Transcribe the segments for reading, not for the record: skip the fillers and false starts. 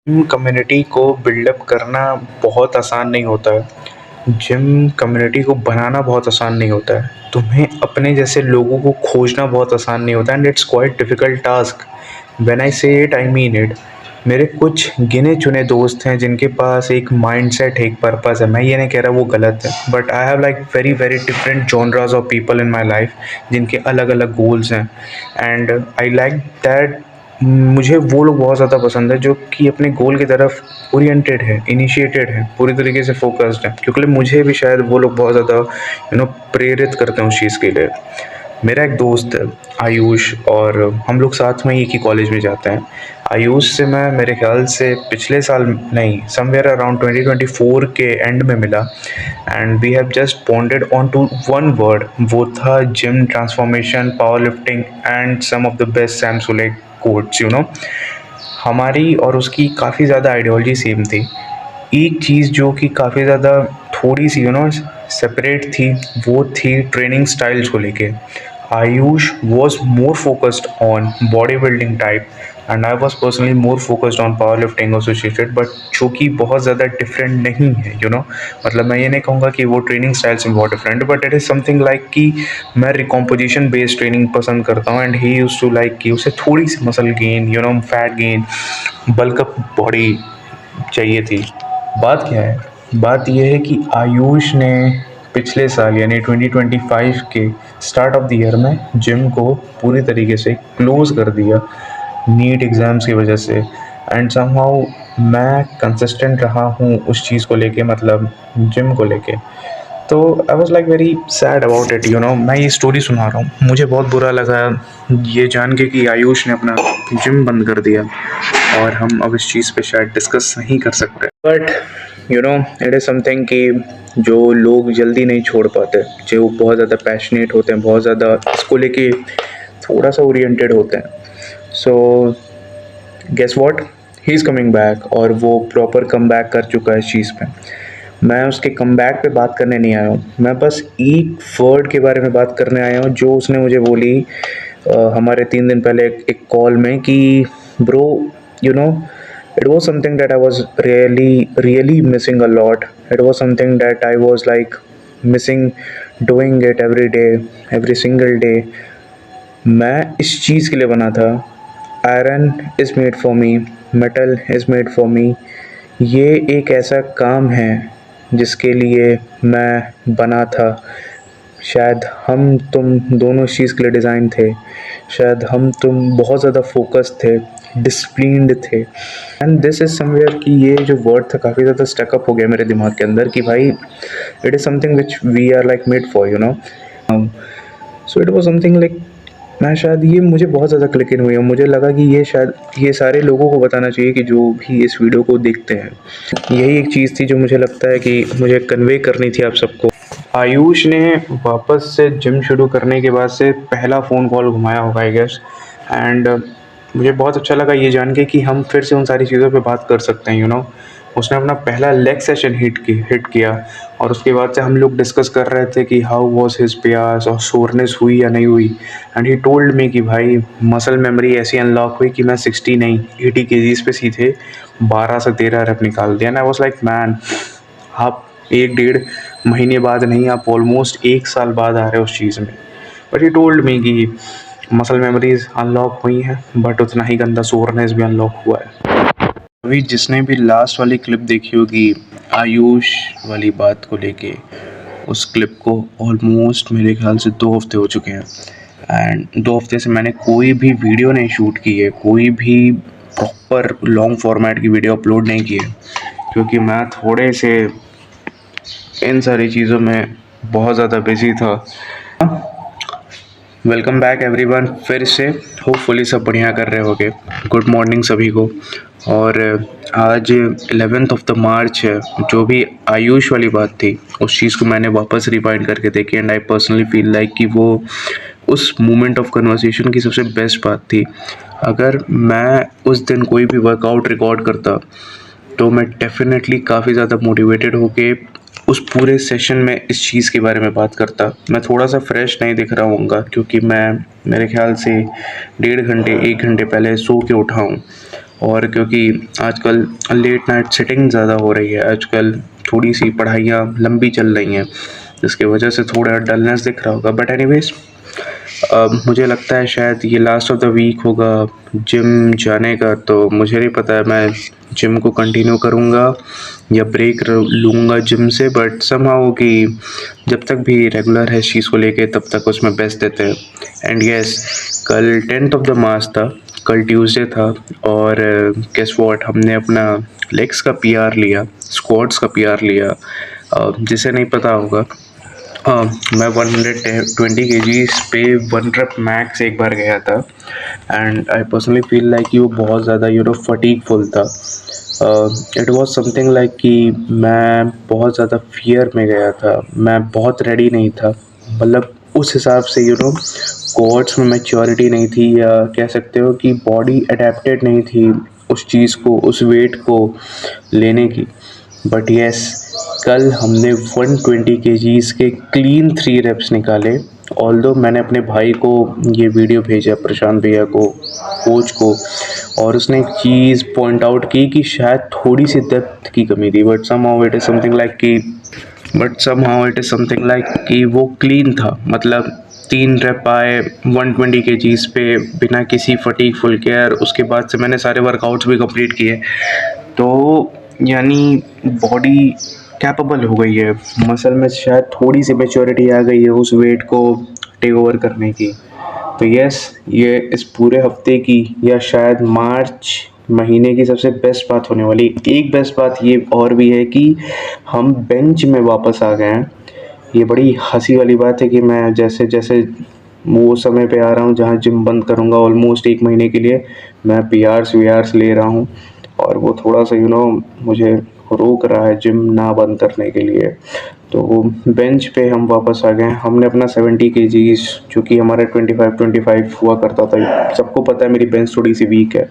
Community को buildup करना बहुत आसान नहीं होता है। जिम कम्युनिटी को बनाना बहुत आसान नहीं होता है। तुम्हें अपने जैसे लोगों को खोजना बहुत आसान नहीं होता and it's quite difficult task. When I से इट आई मीन इट। मेरे कुछ गिने-चुने दोस्त हैं जिनके पास एक माइंडसेट है, एक पर्पज़ है। मैं ये नहीं कह रहा वो गलत है, but I have like very very different genres of people in my life जिनके अलग-अलग गोल्स हैं एंड आई लाइक दैट। मुझे वो लोग बहुत ज़्यादा पसंद है जो कि अपने गोल की तरफ ओरिएंटेड है, इनिशिएटेड है, पूरी तरीके से फ़ोकस्ड है, क्योंकि मुझे भी शायद वो लोग बहुत ज़्यादा प्रेरित करते हैं उस चीज़ के लिए। मेरा एक दोस्त है आयुष, और हम लोग साथ में एक ही कॉलेज में जाते हैं। आयुष से मैं मेरे ख्याल से पिछले साल नहीं, समवेयर अराउंड 2024 के एंड में मिला and we have just bonded on to one word. वो था gym, transformation, power lifting and some of the best Sam Sulek quotes. हमारी और उसकी काफ़ी ज़्यादा आइडियोलॉजी सेम थी। एक चीज़ जो कि काफ़ी ज़्यादा थोड़ी सी सेपरेट थी, वो थी ट्रेनिंग स्टाइल्स को लेके। Ayush was more focused on body building type and I was personally more focused on power lifting associated, but जो कि बहुत ज़्यादा डिफरेंट नहीं है। मतलब मैं ये नहीं कहूँगा कि वो ट्रेनिंग स्टाइल से बहुत different, but it is something like कि मैं रिकॉम्पोजिशन बेस्ड ट्रेनिंग पसंद करता हूँ and he used to like कि उसे थोड़ी सी muscle gain, fat gain, bulk up body चाहिए थी। बात क्या है? बात यह है कि आयुष ने पिछले साल यानी 2025 के स्टार्ट ऑफ द ईयर में जिम को पूरी तरीके से क्लोज़ कर दिया नीट एग्ज़ाम्स की वजह से एंड समहाउ मैं कंसिस्टेंट रहा हूँ उस चीज़ को लेके, मतलब जिम को लेके। तो I was like very sad about it. मैं ये स्टोरी सुना रहा हूँ, मुझे बहुत बुरा लगा ये जान के कि आयुष ने अपना जिम बंद कर दिया और हम अब इस चीज़ पे शायद डिस्कस नहीं कर सकते। बट इट इज़ समथिंग कि जो लोग जल्दी नहीं छोड़ पाते, जो बहुत ज़्यादा पैशनेट होते हैं, बहुत ज़्यादा इसको लेके थोड़ा सा ओरिएंटेड होते हैं। So guess what, he is coming back और वो प्रॉपर कम बैक कर चुका है इस चीज़ पे। मैं उसके कमबैक पे बात करने नहीं आया हूँ, मैं बस एक वर्ड के बारे में बात करने आया हूँ जो उसने मुझे बोली हमारे 3 दिन पहले एक कॉल में कि bro, it was something that I was really missing a lot. It was something that I was like missing doing it every day, every single day. मैं इस चीज़ के लिए बना था। Iron is made for me, metal is made for me. ये एक ऐसा काम है जिसके लिए मैं बना था। शायद हम तुम दोनों इस चीज़ के लिए डिज़ाइन थे। शायद हम तुम बहुत ज़्यादा फोकस थे, डिसिप्लिन्ड थे एंड दिस इज़ समवेयर कि ये जो वर्ड था काफ़ी ज़्यादा स्टकअप हो गया मेरे दिमाग के अंदर कि भाई it is something which we are like made for so it was something like मैं शायद ये मुझे बहुत ज़्यादा क्लिक इन हुई है। मुझे लगा कि ये शायद ये सारे लोगों को बताना चाहिए कि जो भी इस वीडियो को देखते हैं। यही एक चीज़ थी जो मुझे लगता है कि मुझे कन्वे करनी थी आप सबको। आयुष ने वापस से जिम शुरू करने के बाद से पहला फ़ोन कॉल घुमाया होगा आई गेस एंड मुझे बहुत अच्छा लगा ये जान के कि हम फिर से उन सारी चीज़ों पे बात कर सकते हैं। उसने अपना पहला लेग सेशन हिट किया और उसके बाद से हम लोग डिस्कस कर रहे थे कि हाउ वाज हिज प्यास और सोरनेस हुई या नहीं हुई एंड ही टोल्ड मी कि भाई मसल मेमोरी ऐसी अनलॉक हुई कि मैं 60 नहीं 80 केजीज पे सीधे 12 से 13 रैप निकाल दिया and I was like man, आप 1-1.5 महीने बाद नहीं, आप ऑलमोस्ट 1 साल बाद आ रहे हो उस चीज़ में। बट ही टोल्ड मी कि मसल मेमोरीज अनलॉक हुई हैं बट उतना ही गंदा सोरनेस भी अनलॉक हुआ है। अभी जिसने भी लास्ट वाली क्लिप देखी होगी आयुष वाली बात को लेके, उस क्लिप को ऑलमोस्ट मेरे ख्याल से 2 हफ्ते हो चुके हैं एंड 2 हफ्ते से मैंने कोई भी वीडियो नहीं शूट की है, कोई भी प्रॉपर लॉन्ग फॉर्मेट की वीडियो अपलोड नहीं की है, क्योंकि मैं थोड़े से इन सारी चीज़ों में बहुत ज़्यादा बिजी था। वेलकम बैक एवरीवन, फिर से होपफुली सब बढ़िया कर रहे होगे। गुड मॉर्निंग सभी को। और आज 11th ऑफ द मार्च है। जो भी आयुष वाली बात थी उस चीज़ को मैंने वापस रिवाइंड करके देखी and I personally feel like कि वो उस मोमेंट ऑफ कन्वर्सेशन की सबसे बेस्ट बात थी। अगर मैं उस दिन कोई भी वर्कआउट रिकॉर्ड करता तो मैं डेफिनेटली काफ़ी ज़्यादा मोटिवेटेड होके उस पूरे सेशन में इस चीज़ के बारे में बात करता। मैं थोड़ा सा फ्रेश नहीं दिख रहा हूँगा क्योंकि मैं मेरे ख्याल से 1.5 घंटे 1 घंटे पहले सो के उठा हूँ और क्योंकि आजकल लेट नाइट सिटिंग ज़्यादा हो रही है, आजकल थोड़ी सी पढ़ाइयाँ लंबी चल रही हैं, जिसकी वजह से थोड़ा डलनेस दिख रहा होगा। बट एनीवेज मुझे लगता है शायद ये लास्ट ऑफ द वीक होगा जिम जाने का, तो मुझे नहीं पता है मैं जिम को कंटिन्यू करूँगा या ब्रेक लूँगा जिम से। बट समहाउ कि जब तक भी रेगुलर है इस चीज़ को लेके तब तक उसमें बेस्ट देते हैं। एंड यस, कल 10th ऑफ द मार्च था, कल ट्यूसडे था, और गेस व्हाट, हमने अपना लेग्स का पीआर लिया, स्क्वाट्स का पीआर लिया। जिसे नहीं पता होगा, मैं 120 kgs पे 1 rep मैक्स एक बार गया था, and I personally feel like कि वो बहुत ज़्यादा फटीगफुल था। इट वॉज समथिंग लाइक कि मैं बहुत ज़्यादा फियर में गया था, मैं बहुत रेडी नहीं था, मतलब उस हिसाब से कोर्ट्स में मैच्योरिटी नहीं थी, या कह सकते हो कि बॉडी अडेप्टेड नहीं थी उस चीज़ को, उस वेट को लेने की। बट येस, कल हमने 120 kgs के क्लीन 3 reps निकाले। ऑल्दो मैंने अपने भाई को ये वीडियो भेजा, प्रशांत भैया को, कोच को, और उसने एक चीज़ पॉइंट आउट की कि शायद थोड़ी सी डेप्थ की कमी थी, but somehow it is something like कि वो क्लीन था। मतलब 3 rep आए 120 kgs पे बिना किसी फटीग फुल केयर। उसके बाद से मैंने सारे वर्कआउट्स भी कंप्लीट किए, तो यानी बॉडी कैपेबल हो गई है, मसल में शायद थोड़ी सी मैच्योरिटी आ गई है उस वेट को टेक ओवर करने की। तो यस, ये इस पूरे हफ्ते की या शायद मार्च महीने की सबसे बेस्ट बात होने वाली। एक बेस्ट बात ये और भी है कि हम बेंच में वापस आ गए हैं। ये बड़ी हंसी वाली बात है कि मैं जैसे जैसे वो समय पे आ रहा हूँ जहाँ जिम बंद करूँगा ऑलमोस्ट 1 महीने के लिए, मैं पीआर्स ले रहा हूँ, और वो थोड़ा सा मुझे रोक रहा है जिम ना बंद करने के लिए। तो बेंच पे हम वापस आ गए। हमने अपना 70 kgs, जो कि हमारा 25 हुआ करता था, सबको पता है मेरी बेंच थोड़ी सी वीक है,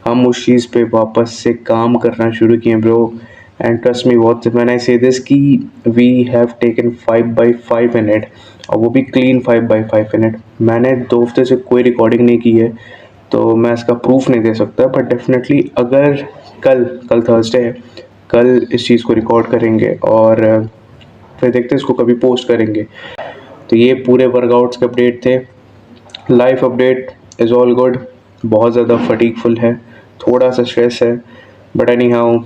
हम उस चीज़ पे वापस से काम करना शुरू किए bro. And trust me what when I say this कि we have taken 5x5 in it, और वो भी क्लीन 5x5 in it। मैंने 2 हफ्ते से कोई रिकॉर्डिंग नहीं की है, तो मैं इसका प्रूफ नहीं दे सकता, बट डेफिनेटली अगर कल थर्सडे है, कल इस चीज़ को रिकॉर्ड करेंगे और फिर देखते हैं इसको कभी पोस्ट करेंगे। तो ये पूरे वर्कआउट्स के अपडेट थे। Life update is all good, बहुत ज़्यादा फटीगफुल है, थोड़ा सा स्ट्रेस है, but any how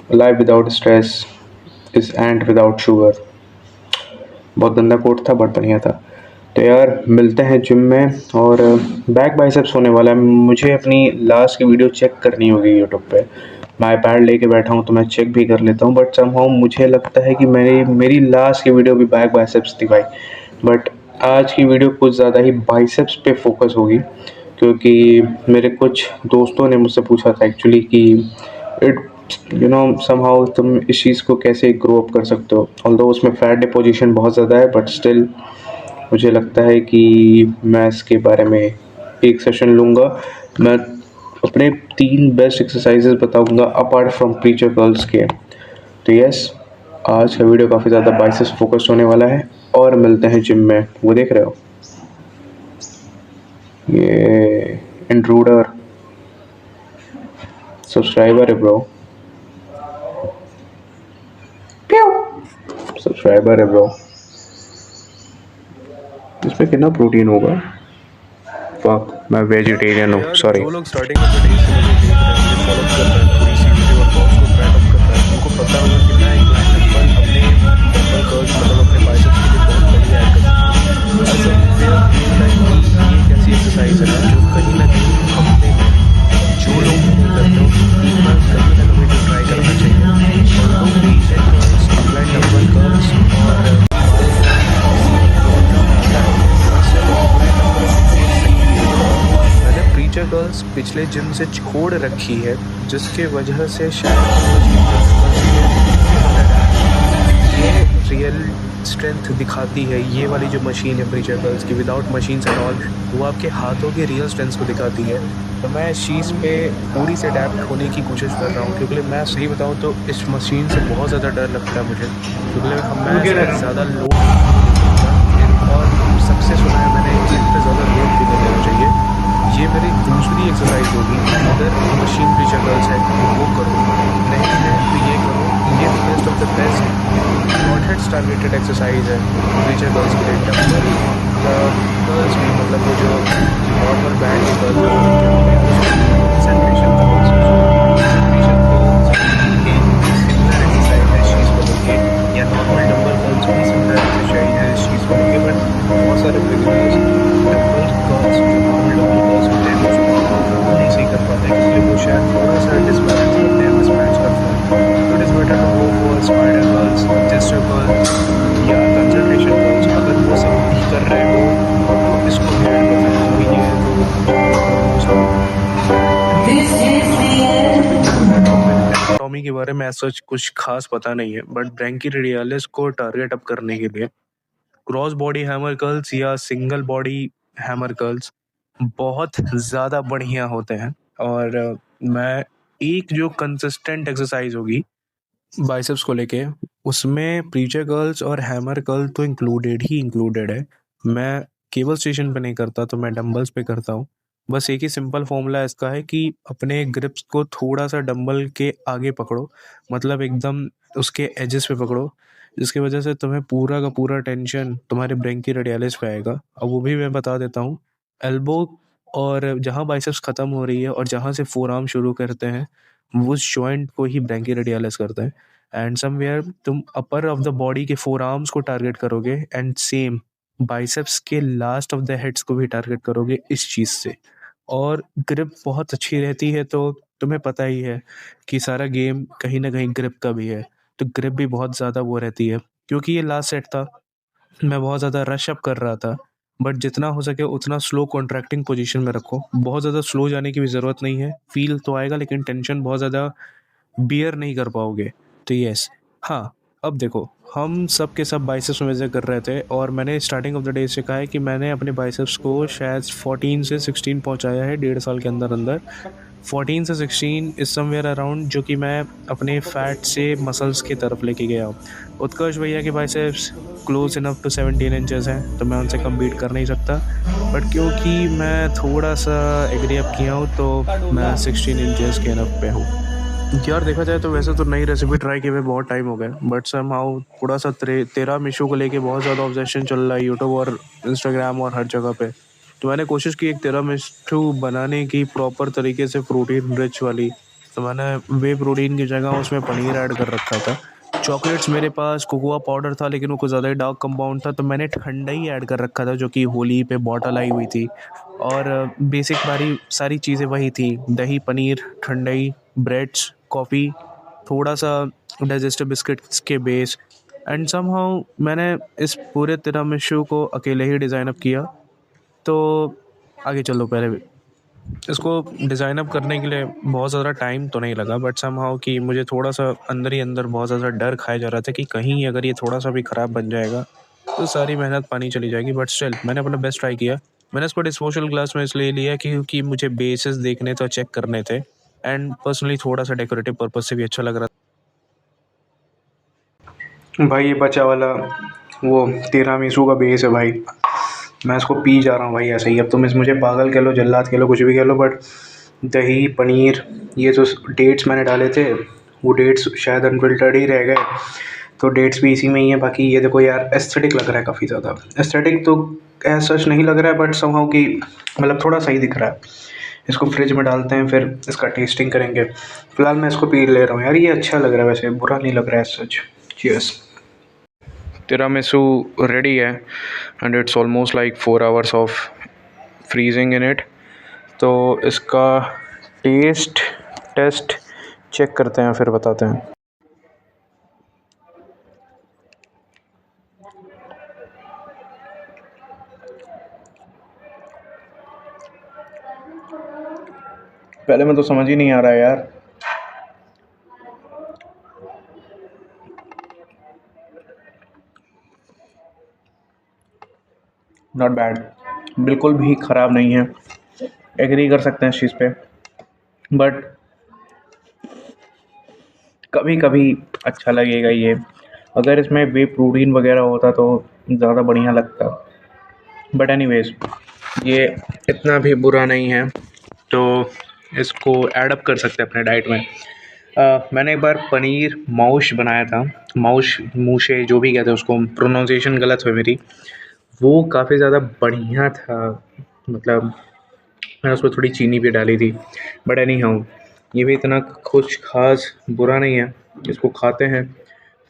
life without stress is and without sugar. बहुत गंदा कोट था बट बढ़िया था। तो यार मिलते हैं जिम में, और बैक बाइसेप्स होने वाला है। मुझे अपनी लास्ट की वीडियो चेक करनी होगी यूट्यूब पे। मैं आईपैड लेके बैठा हूँ तो मैं चेक भी कर लेता हूँ, बट समहाउ मुझे लगता है कि मेरी लास्ट की वीडियो भी बैक बाइसेप्स थी भाई। बट आज की वीडियो कुछ ज़्यादा ही बाइसेप्स पे फोकस होगी, क्योंकि मेरे कुछ दोस्तों ने मुझसे पूछा था एक्चुअली कि इट समहाउ तुम इस चीज़ को कैसे ग्रो अप कर सकते हो। ऑल्दो उसमें फैट डिपोजिशन बहुत ज़्यादा है, बट स्टिल मुझे लगता है कि मैं इसके बारे में एक सेशन लूँगा। मैं अपने 3 बेस्ट एक्सरसाइजेस बताऊँगा अपार्ट फ्रॉम प्रीचर कर्ल्स के। तो यस, आज का वीडियो काफ़ी ज़्यादा बाइसेप्स फोकस्ड होने वाला है, और मिलते हैं जिम में। वो देख रहे हो, ये इंट्रूडर सब्सक्राइबर है ब्रो, सब्सक्राइबर है ब्रो। इसमें कितना प्रोटीन होगा? फक, मैं वेजिटेरियन हूँ, सॉरी। जो लोग स्टार्टिंग में डेज से मुझे देख रहे हैं, मुझे फॉलो कर रहे हैं, पूरी सी वीडियो वर्कआउट्स को ट्रैक अप कर रहे हैं, उनको पता होगा कि मैं एक डंबल अपने डंबल कर्ल्स मतलब अपने बाइसेप्स के लिए बहुत बढ़िया ऐड करता हूँ। ऐसा फील लाइक कि ये एक ऐसी एक्सरसाइज है ना जो कहीं ना कहीं हफ्ते में जो लोग नहीं करते हो एक बार कभी ना कभी तो ट्राई करना चाहिए। और लोग भी इंक्लाइन डंबल कर्ल्स और प्रीचर कर्ल्स पिछले जिम से छोड़ रखी है, जिसके वजह से शायद ये रियल स्ट्रेंथ दिखाती है। ये वाली जो मशीन है प्रीचर कर्ल्स की, विदाउट मशीन्स एंड ऑल, वो आपके हाथों के रियल स्ट्रेंथ को दिखाती है। तो मैं इस चीज़ पे पूरी से अडेप्ट होने की कोशिश कर रहा हूँ, क्योंकि मैं सही बताऊँ तो इस मशीन से बहुत ज़्यादा डर लगता है मुझे, क्योंकि मैं ज़्यादा लोड, और सबसे सुना है मैंने इस पे ज़्यादा लोड भी नहीं देना चाहिए। ये मेरी दूसरी एक्सरसाइज होगी, अगर मशीन रिलेटेड एक्सरसाइज है प्रीचर गर्ल्स के लिए। टेम्पल गर्ल्स भी मतलब वो जो नॉर्मल बैंड के गर्ल्स होते हैं कंसंट्रेशन गर्ल्स कंसंट्रेशन गर्ल्स एक सिमिलर एक्सरसाइज है शीज करोगे या नॉर्मल डंबल गर्ल्स भी सिमिलर एक्सरसाइज है शीज करोगे। बट बहुत सारे बिगिनर्स डंबल गर्ल्स जो नॉर्मल डंबल गर्ल्स होते हैं वो नहीं सही कर पाते क्योंकि वो शायद थोड़ा सा डिसबैलेंस करते हैं, मिसमैच करते हैं। तो it is better to go for spider curls, jester curls या कंसंट्रेशन गर्ल्स। अगर वो सब नहीं कर रहे हो तो इसको भी ऐड कर सकते हो। ये तो टॉमी के बारे में सच कुछ खास पता नहीं है, बट ब्रैंकीरेडियालिस को टारगेट अप करने के लिए क्रॉस बॉडी हैमर कर्ल्स या सिंगल बॉडी हैमर कर्ल्स बहुत ज़्यादा बढ़िया होते हैं। और मैं एक जो कंसिस्टेंट एक्सरसाइज होगी बाइसेप्स को लेके उसमें प्रीचर कर्ल्स और हैमर कर्ल तो इंक्लूडेड है। मैं केबल स्टेशन पे नहीं करता, तो मैं डंबल्स पे करता हूँ। बस एक ही सिंपल फॉर्मूला इसका है कि अपने ग्रिप्स को थोड़ा सा डंबल के आगे पकड़ो, मतलब एकदम उसके एजेस पे पकड़ो, जिसकी वजह से तुम्हें पूरा का पूरा टेंशन तुम्हारे ब्रैंकीरेडियालिस पे आएगा। अब वो भी मैं बता देता हूँ। एल्बो और जहाँ बाइसेप्स ख़त्म हो रही है और जहाँ से फोर आर्म शुरू करते हैं उस जॉइंट को ही ब्रैंकीरेडियालिस करते हैं। एंड समवेयर तुम अपर ऑफ द बॉडी के फोर आर्म्स को टारगेट करोगे एंड सेम बाइसेप्स के लास्ट ऑफ द हेड्स को भी टारगेट करोगे इस चीज़ से। और ग्रिप बहुत अच्छी रहती है, तो तुम्हें पता ही है कि सारा गेम कहीं ना कहीं ग्रिप का भी है। तो ग्रिप भी बहुत ज़्यादा वो रहती है। क्योंकि ये लास्ट सेट था, मैं बहुत ज़्यादा रश अप कर रहा था, बट जितना हो सके उतना स्लो कॉन्ट्रैक्टिंग पोजीशन में रखो। बहुत ज़्यादा स्लो जाने की भी ज़रूरत नहीं है, फील तो आएगा लेकिन टेंशन बहुत ज़्यादा बियर नहीं कर पाओगे। तो यस, हाँ, अब देखो हम सब के सब बाइसेप्स मेजर कर रहे थे और मैंने स्टार्टिंग ऑफ द डे से कहा है कि मैंने अपने बाइसेप्स को शायद 14 से 16 पहुंचाया है 1.5 साल के अंदर अंदर। 14 से 16 इज समवेयर अराउंड जो कि मैं अपने फैट से मसल्स की तरफ लेके गया हूँ। उत्कर्ष भैया के biceps close enough to 17 inches हैं, तो मैं उनसे कम्पीट कर नहीं सकता। बट क्योंकि मैं थोड़ा सा एग्री अप किया हूँ तो मैं 16 इंचेस के इनफ पे हूँ। यार देखा जाए तो वैसे तो नई रेसिपी ट्राई किए हुए बहुत टाइम हो गया, बट समहाउ थोड़ा सा तेरा मिशू को लेके बहुत ज़्यादा ऑब्सेशन चल रहा है यूट्यूब और इंस्टाग्राम और हर जगह पे। तो मैंने कोशिश की एक तेरा मिशू बनाने की प्रॉपर तरीके से प्रोटीन रिच वाली। तो मैंने वे प्रोटीन की जगह उसमें पनीर ऐड कर रखा था। चॉकलेट्स मेरे पास कोकोआ पाउडर था लेकिन वो कुछ ज़्यादा ही डार्क कंपाउंड था, तो मैंने ठंडा ही ऐड कर रखा था जो कि होली पे बॉटल आई हुई थी। और बेसिक सारी चीज़ें वही थी, दही, पनीर, ठंडाई, ब्रेड्स, कॉफ़ी, थोड़ा सा डाइजेस्टिव बिस्किट्स के बेस। एंड समहाउ मैंने इस पूरे तिरामिसू को अकेले ही डिज़ाइन अप किया। तो आगे चलो, पहले इसको डिज़ाइन अप करने के लिए बहुत ज़्यादा टाइम तो नहीं लगा, बट समहाउ कि मुझे थोड़ा सा अंदर ही अंदर बहुत ज़्यादा डर खाया जा रहा था कि कहीं अगर ये थोड़ा सा भी ख़राब बन जाएगा तो सारी मेहनत पानी चली जाएगी। बट स्टिल मैंने अपना बेस्ट ट्राई किया। मैंने इसको डिस्पोजल ग्लास में इसलिए लिया क्योंकि मुझे बेसिस देखने तो चेक करने थे, एंड पर्सनली थोड़ा सा डेकोरेटिव पर्पज से भी अच्छा लग रहा भाई ये बचा वाला वो तिरामिसू का बेस है भाई, मैं इसको पी जा रहा हूँ भाई ऐसे ही। अब तुम इस मुझे पागल कह लो, जल्लाद कह लो, कुछ भी कह लो, बट दही, पनीर, ये जो डेट्स मैंने डाले थे वो डेट्स शायद अनफिल्टर्ड ही रह गए, तो डेट्स भी इसी में ही है। बाकी ये देखो यार, एस्थेटिक लग रहा है काफ़ी ज़्यादा। एस्थेटिक तो ऐसा सच नहीं लग रहा है, बट समहाउ कि मतलब थोड़ा सही दिख रहा है। इसको फ्रिज में डालते हैं, फिर इसका टेस्टिंग करेंगे। फिलहाल मैं इसको पी ले रहा हूँ यार, ये अच्छा लग रहा है, वैसे बुरा नहीं लग रहा है सच। चीयर्स। तिरामिसू रेडी है and it's almost like 4 hours of freezing in it. तो इसका टेस्ट चेक करते हैं, फिर बताते हैं। पहले में तो समझ ही नहीं आ रहा है यार। नॉट बैड, बिल्कुल भी ख़राब नहीं है, एग्री कर सकते हैं इस चीज़ पे। बट कभी कभी अच्छा लगेगा ये, अगर इसमें वे प्रोटीन वगैरह होता तो ज़्यादा बढ़िया लगता। बट एनीवेज ये इतना भी बुरा नहीं है, तो इसको ऐड अप कर सकते हैं अपने डाइट में। मैंने एक बार पनीर माउश बनाया था। माउश मूशे जो भी कहते हैं उसको, प्रोनाउंसिएशन गलत हुई मेरी। वो काफ़ी ज़्यादा बढ़िया था। मतलब मैंने उसमें थोड़ी चीनी भी डाली थी। बट एनी हाउ, ये भी इतना कुछ ख़ास बुरा नहीं है। इसको खाते हैं,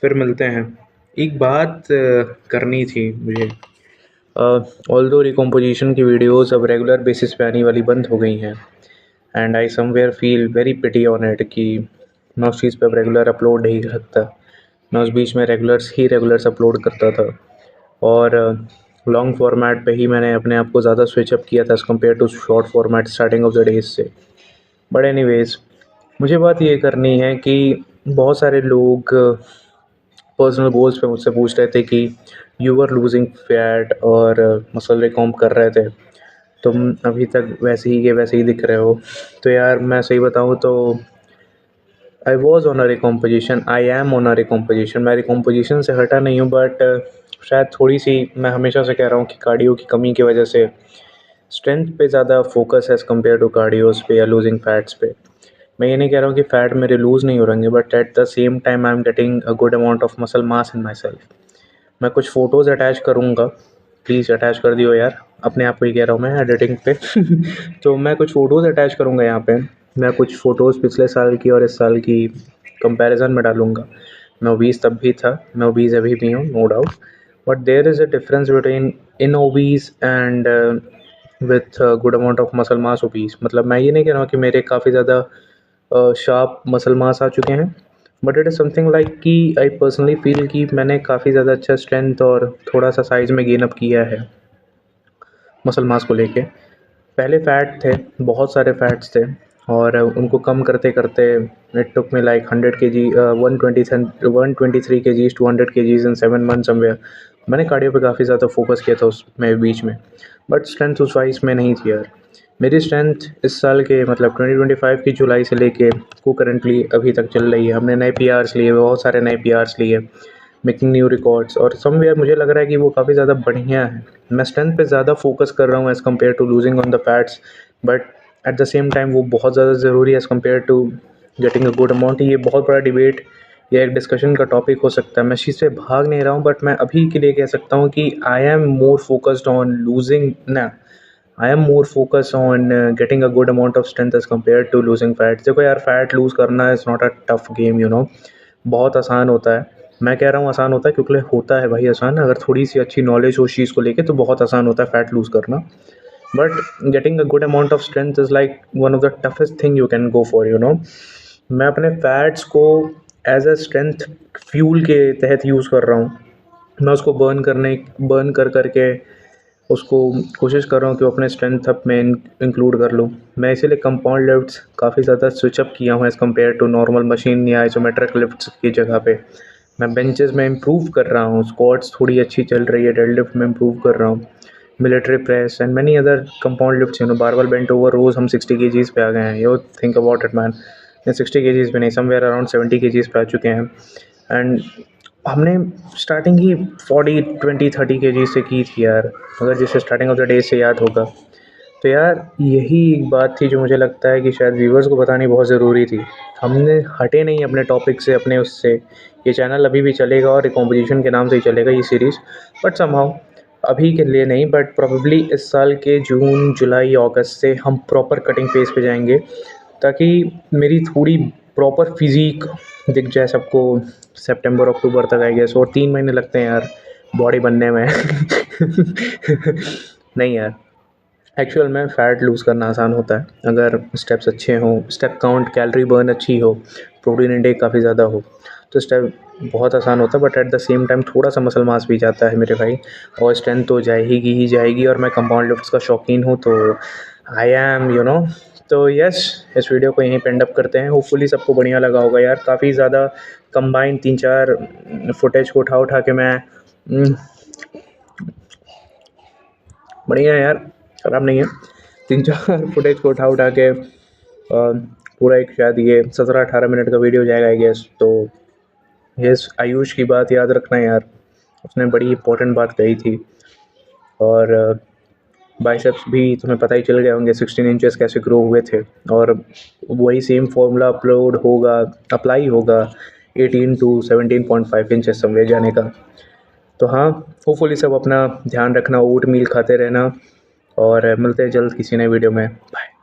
फिर मिलते हैं। एक बात करनी थी मुझे। ऑल्दो रिकम्पोजिशन की वीडियोस अब रेगुलर बेसिस पे आनी वाली बंद हो गई हैं, and I somewhere feel very pity on it कि मैं उस चीज़ पे अब रेगुलर अपलोड नहीं कर सकता। मैं उस बीच में रेगुलर्स अपलोड करता था, और लॉन्ग फॉर्मेट पे ही मैंने अपने आप को ज़्यादा स्विच अप किया था as compare to short format starting of the days से। बट एनीवेज, मुझे बात ये करनी है कि बहुत सारे लोग पर्सनल गोल्स पे मुझसे पूछ रहे थे कि यू वर लूजिंग फैट और मसल रिकॉम्ब कर रहे थे, तुम अभी तक वैसे ही के वैसे ही दिख रहे हो। तो यार मैं सही बताऊँ तो I was on a recomposition, I am on a recomposition. मैं रिकम्पोजिशन से हटा नहीं हूँ, बट शायद थोड़ी सी, मैं हमेशा से कह रहा हूँ कि कार्डियो की कमी की वजह से स्ट्रेंथ पे ज़्यादा फोकस एज़ कम्पेयर टू कार्डियोज़ पे या लूजिंग फैट्स पे। मैं ये नहीं कह रहा हूँ कि फ़ैट मेरे लूज़ नहीं हो रहेंगे, but at the same time I am getting a good amount of muscle mass in my self. मैं कुछ फ़ोटोज़ अटैच करूँगा, प्लीज़ अटैच कर दियो यार, अपने आप को ही कह रहा हूँ मैं एडिटिंग पे। तो मैं कुछ फ़ोटोज़ अटैच करूँगा यहाँ पे। मैं कुछ फ़ोटोज़ पिछले साल की और इस साल की कंपैरिजन में डालूँगा। मैं ओबीज़ तब भी था, मैं ओबीज़ अभी भी हूँ, no doubt. But there is a difference between in obese and with good amount of muscle mass obese. मतलब मैं ये नहीं कह रहा हूँ कि मेरे काफ़ी ज़्यादा शार्प मसल मास आ चुके हैं, but it is something like कि आई पर्सनली फील कि मैंने काफ़ी ज़्यादा अच्छा स्ट्रेंथ और थोड़ा सा साइज़ में गेन अप किया है मसल मास को लेके। पहले फ़ैट थे, बहुत सारे फ़ैट्स थे, और उनको कम करते करते it took me like 123 kgs to 100 kgs in 7 months somewhere. मैंने कार्डियो पे काफ़ी ज़्यादा फोकस किया था उसमें बीच में, बट स्ट्रेंथ उस वाइज में नहीं थी यार। मेरी स्ट्रेंथ इस साल के मतलब 2025 की जुलाई से लेके को करंटली अभी तक चल रही है। हमने नए पीआर्स लिए, बहुत सारे नए पीआर्स लिए, मेकिंग न्यू रिकॉर्ड्स, और समवेयर मुझे लग रहा है कि वो काफ़ी ज़्यादा बढ़िया है। मैं स्ट्रेंथ पे ज़्यादा फोकस कर रहा हूँ as compare to losing on the fats, but at the same time वो बहुत ज़्यादा ज़रूरी है as compare to getting a good amount. ये बहुत बड़ा डिबेट या एक डिस्कशन का टॉपिक हो सकता है। मैं इस चीज़ से भाग नहीं रहा हूँ, बट मैं अभी के लिए कह सकता हूँ कि I am more focused on losing ना, I am more focus on getting a good amount of strength as compare to losing fat. देखो यार, फैट लूज़ करना is not a tough game, you know. बहुत आसान होता है। मैं कह रहा हूँ आसान होता है क्योंकि होता है भाई आसान। अगर थोड़ी सी अच्छी नॉलेज हो उस चीज़ को लेके तो बहुत आसान होता है फ़ैट लूज़ करना। But getting a good amount of strength is like one of the toughest thing you can go for, you know. मैं अपने फैट्स को एज अ स्ट्रेंथ फ्यूल के तहत यूज़ कर रहा हूँ। मैं उसको बर्न कर करके उसको कोशिश कर रहा हूँ कि अपने स्ट्रेंथ अप में इंक्लूड कर लूँ। मैं इसीलिए कंपाउंड लिफ्ट्स काफ़ी ज़्यादा स्विच अप किया हूँ as compare to normal machine या आइसोमेट्रिक लिफ्ट्स की जगह पे। मैं बेंचेस में इम्प्रूव कर रहा हूँ, स्क्वाट्स थोड़ी अच्छी चल रही है, डेडलिफ्ट में इम्प्रूव कर रहा हूँ, military press and many other compound lifts, you know. Barbell bent over rows हम 60 केजीज़ पे आ गए हैं। You think about it man. 60 KGs पे नहीं, समवेयर अराउंड 70 केजीज़ पे आ चुके हैं। एंड हमने स्टार्टिंग ही 40 20 30 केजी से की थी यार, अगर जिसे स्टार्टिंग ऑफ द डे से याद होगा। तो यार यही एक बात थी जो मुझे लगता है कि शायद व्यूवर्स को बतानी बहुत ज़रूरी थी। हमने हटे नहीं अपने टॉपिक से, अपने उससे। ये चैनल अभी भी चलेगा और रिकॉम्पोजिशन के नाम से ही चलेगा ये सीरीज़, बट समहाउ अभी के लिए नहीं, बट प्रोबेबली इस साल के जून जुलाई अगस्त से हम प्रॉपर कटिंग फेज़ पे जाएंगे, ताकि मेरी थोड़ी प्रॉपर फिज़ीक दिख जाए सबको सितंबर अक्टूबर तक आई गेस। और 3 महीने लगते हैं यार बॉडी बनने में। नहीं यार, एक्चुअल में फ़ैट लूज़ करना आसान होता है अगर स्टेप्स अच्छे हों, स्टेप काउंट, कैलोरी बर्न अच्छी हो, प्रोटीन इंटेक काफ़ी ज़्यादा हो, तो स्टेप बहुत आसान होता है। But at the same time थोड़ा सा मसल मास भी जाता है मेरे भाई, और स्ट्रेंथ तो जाएगी ही जाएगी। और मैं कंपाउंड लिफ्ट्स का शौकीन हूँ, तो आई एम, यू नो। तो यस, इस वीडियो को यहीं पे एंड अप करते हैं। होपफुली सबको बढ़िया लगा होगा यार। काफ़ी ज़्यादा कंबाइन 3-4 फुटेज को उठा उठा के मैं बढ़िया है यार, ख़राब नहीं है। 3-4 फुटेज को उठा उठा के पूरा एक शायद ये 17-18 मिनट का वीडियो जाएगा आई गेस। तो यस, आयुष की बात याद रखना यार, उसने बड़ी इंपॉर्टेंट बात कही थी। और बाइसेप्स भी तुम्हें पता ही चल गए होंगे 16 इंचेस कैसे ग्रो हुए थे, और वही सेम फॉर्मूला अप्लाई होगा 18 टू 17.5 इंचेस समवेट जाने का। तो हाँ, होपफुली सब अपना ध्यान रखना, ओट मील खाते रहना, और मिलते हैं जल्द किसी नए वीडियो में। बाय।